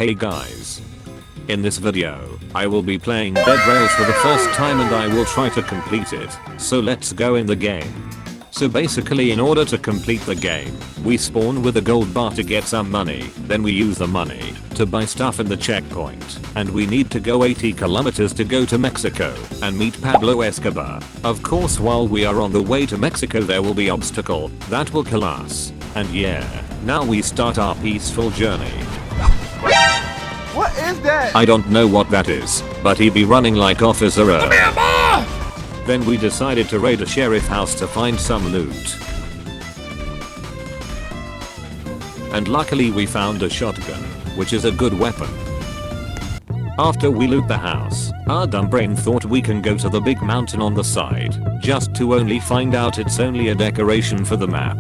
Hey guys. In this video, I will be playing Dead Rails for the first time and I will try to complete it, so let's go in the game. So basically in order to complete the game, we spawn with a gold bar to get some money, then we use the money to buy stuff in the checkpoint, and we need to go 80 kilometers to go to Mexico and meet Pablo Escobar. Of course while we are on the way to Mexico there will be obstacle that will kill us. And yeah, now we start our peaceful journey. What is that? I don't know what that is, but he be running like Officer Earl. Then we decided to raid a sheriff house to find some loot. And luckily we found a shotgun, which is a good weapon. After we loot the house, our dumb brain thought we can go to the big mountain on the side, just to only find out it's only a decoration for the map.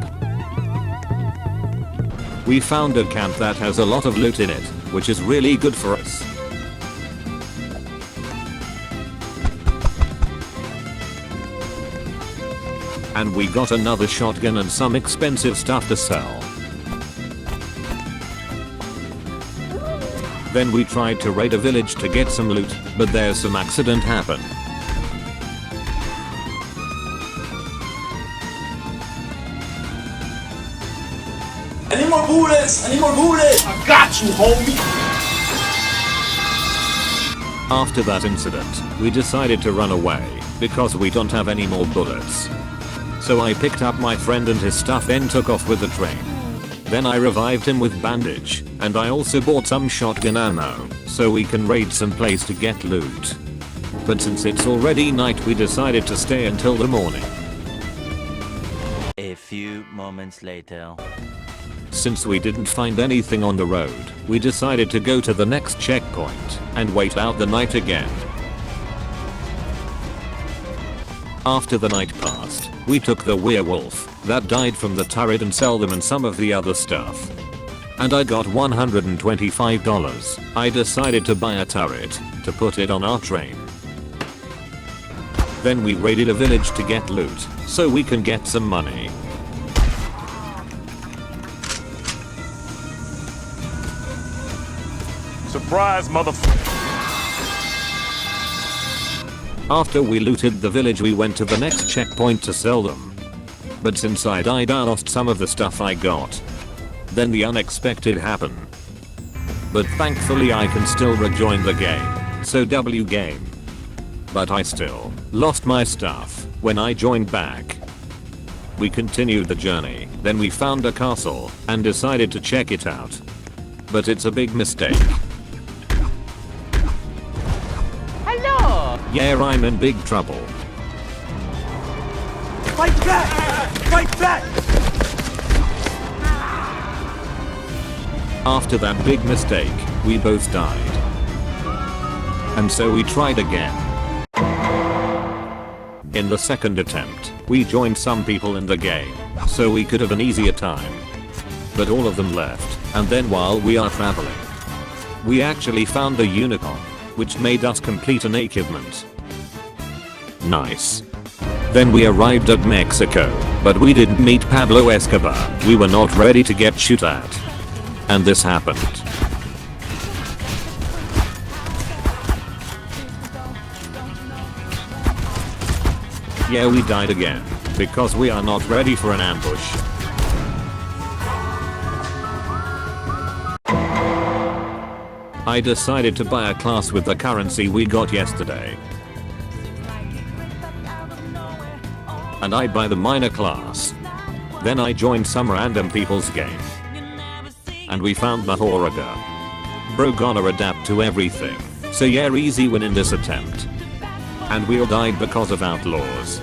We found a camp that has a lot of loot in it, which is really good for us. And we got another shotgun and some expensive stuff to sell. Then we tried to raid a village to get some loot, but there's some accident happened. I need more bullets! I need more bullets! I got you, homie! After that incident, we decided to run away, because we don't have any more bullets. So I picked up my friend and his stuff and took off with the train. Then I revived him with bandage, and I also bought some shotgun ammo, so we can raid some place to get loot. But since it's already night we decided to stay until the morning. A few moments later. Since we didn't find anything on the road, we decided to go to the next checkpoint and wait out the night again. After the night passed, we took the werewolf that died from the turret and sell them and some of the other stuff. And I got $125. I decided to buy a turret to put it on our train. Then we raided a village to get loot, so we can get some money. Surprise, motherfucker. After we looted the village we went to the next checkpoint to sell them. But since I died I lost some of the stuff I got. Then the unexpected happened. But thankfully I can still rejoin the game, so W game. But I still lost my stuff when I joined back. We continued the journey, then we found a castle and decided to check it out. But it's a big mistake. Yeah, I'm in big trouble. Fight back! Fight back! After that big mistake, we both died. And so we tried again. In the second attempt, we joined some people in the game, so we could have an easier time. But all of them left, and then while we are traveling, we actually found a unicorn, which made us complete an achievement. Nice. Then we arrived at Mexico, but we didn't meet Pablo Escobar. We were not ready to get shot at. And this happened. Yeah, we died again, because we are not ready for an ambush. I decided to buy a class with the currency we got yesterday. And I buy the minor class. Then I joined some random people's game. And we found the Horriga. Bro gonna adapt to everything. So yeah, easy win in this attempt. And we all died because of outlaws.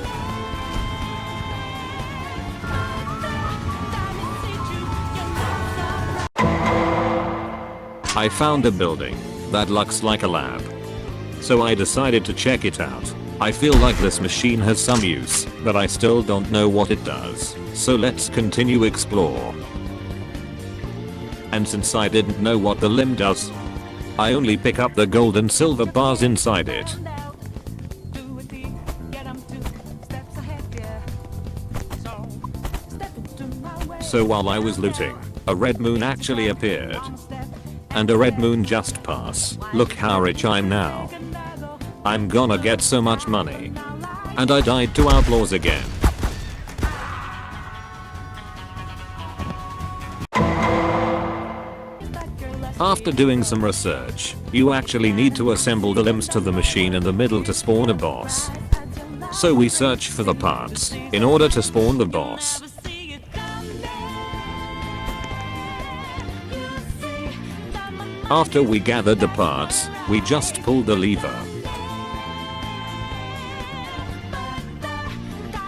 I found a building that looks like a lab. So I decided to check it out. I feel like this machine has some use, but I still don't know what it does. So let's continue explore. And since I didn't know what the limb does, I only pick up the gold and silver bars inside it. So while I was looting, a red moon actually appeared. and a red moon just pass. Look how rich I'm now. I'm gonna get so much money. And I died to outlaws again. After doing some research, you actually need to assemble the limbs to the machine in the middle to spawn a boss. So we search for the parts in order to spawn the boss. After we gathered the parts, we just pulled the lever.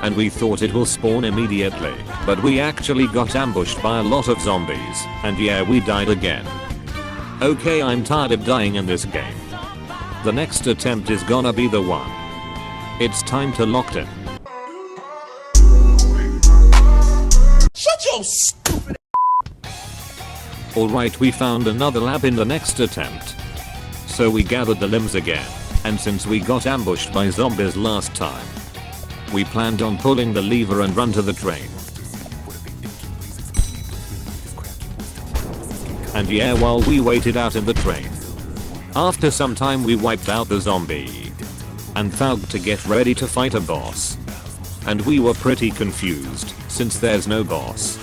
And we thought it will spawn immediately, but we actually got ambushed by a lot of zombies, and yeah, we died again. Okay, I'm tired of dying in this game. The next attempt is gonna be the one. It's time to lock in. Shut your stupid. Alright, we found another lab in the next attempt. So we gathered the limbs again, and since we got ambushed by zombies last time, we planned on pulling the lever and run to the train. And yeah, while we waited out in the train, after some time we wiped out the zombie and vowed to get ready to fight a boss. And we were pretty confused since there's no boss.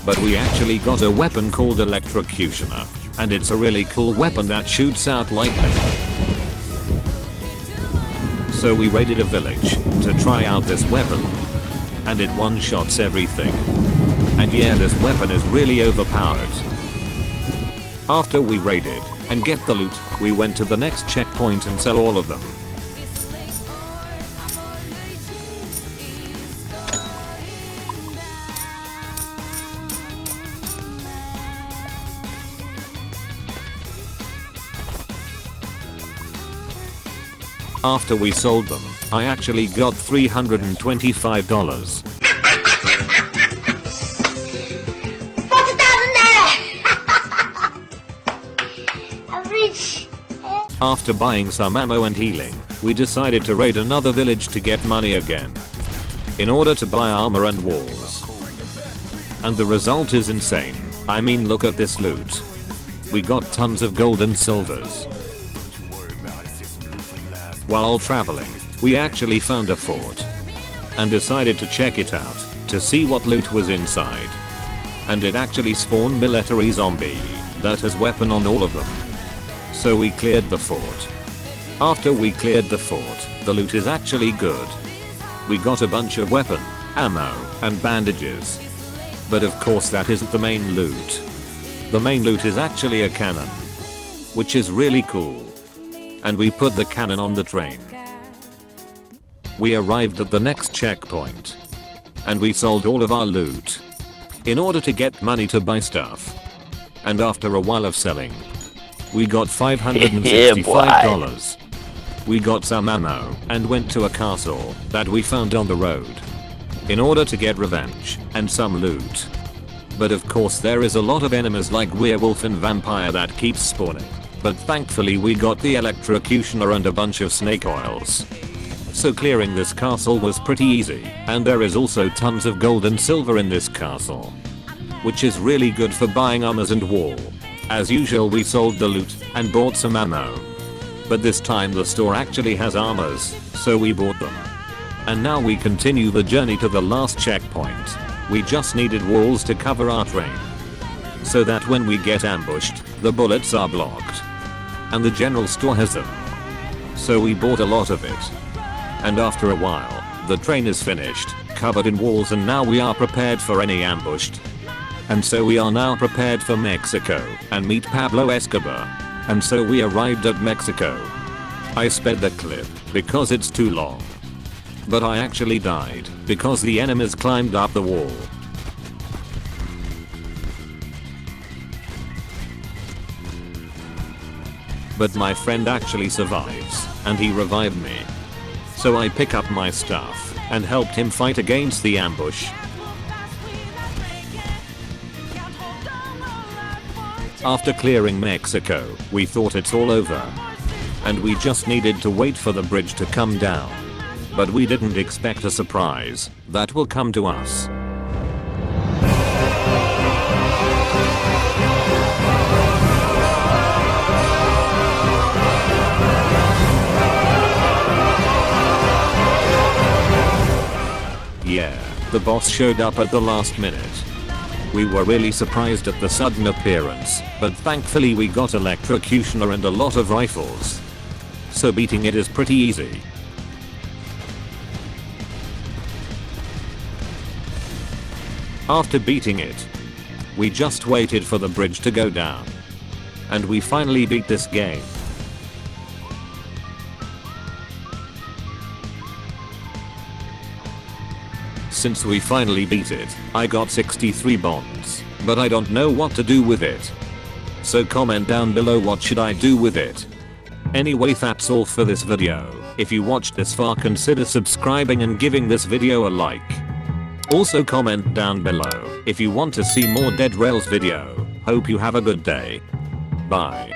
But we actually got a weapon called Electrocutioner, and it's a really cool weapon that shoots out lightning. So we raided a village to try out this weapon, and it one-shots everything. And yeah, this weapon is really overpowered. After we raided and get the loot, we went to the next checkpoint and sell all of them. After we sold them, I actually got $325. After buying some ammo and healing, we decided to raid another village to get money again, in order to buy armor and walls. And the result is insane. I mean, look at this loot. We got tons of gold and silvers. While traveling, we actually found a fort and decided to check it out to see what loot was inside. And it actually spawned military zombie that has weapon on all of them. So we cleared the fort. After we cleared the fort, the loot is actually good. We got a bunch of weapon, ammo, and bandages. But of course that isn't the main loot. The main loot is actually a cannon, which is really cool. And we put the cannon on the train. We arrived at the next checkpoint, and we sold all of our loot in order to get money to buy stuff. And after a while of selling, we got $565. We got some ammo and went to a castle that we found on the road in order to get revenge and some loot. But of course there is a lot of enemies like werewolf and vampire that keeps spawning. But thankfully we got the electrocutioner and a bunch of snake oils. So clearing this castle was pretty easy, and there is also tons of gold and silver in this castle, which is really good for buying armors and wall. As usual, we sold the loot and bought some ammo. But this time the store actually has armors, so we bought them. And now we continue the journey to the last checkpoint. We just needed walls to cover our train, so that when we get ambushed, the bullets are blocked. And the general store has them. So we bought a lot of it. And after a while, the train is finished, covered in walls, and now we are prepared for any ambushed. And so we are now prepared for Mexico and meet Pablo Escobar. And so we arrived at Mexico. I sped the clip because it's too long. But I actually died because the enemies climbed up the wall. But my friend actually survives, and he revived me. So I pick up my stuff and helped him fight against the ambush. After clearing Mexico, we thought it's all over, and we just needed to wait for the bridge to come down. But we didn't expect a surprise that will come to us. the boss showed up at the last minute. We were really surprised at the sudden appearance, but thankfully we got electrocutioner and a lot of rifles. So beating it is pretty easy. After beating it, we just waited for the bridge to go down. And we finally beat this game. Since we finally beat it, I got 63 bonds, but I don't know what to do with it. So comment down below what should I do with it. Anyway, that's all for this video. If you watched this far, consider subscribing and giving this video a like. Also comment down below if you want to see more Dead Rails video. Hope you have a good day. Bye.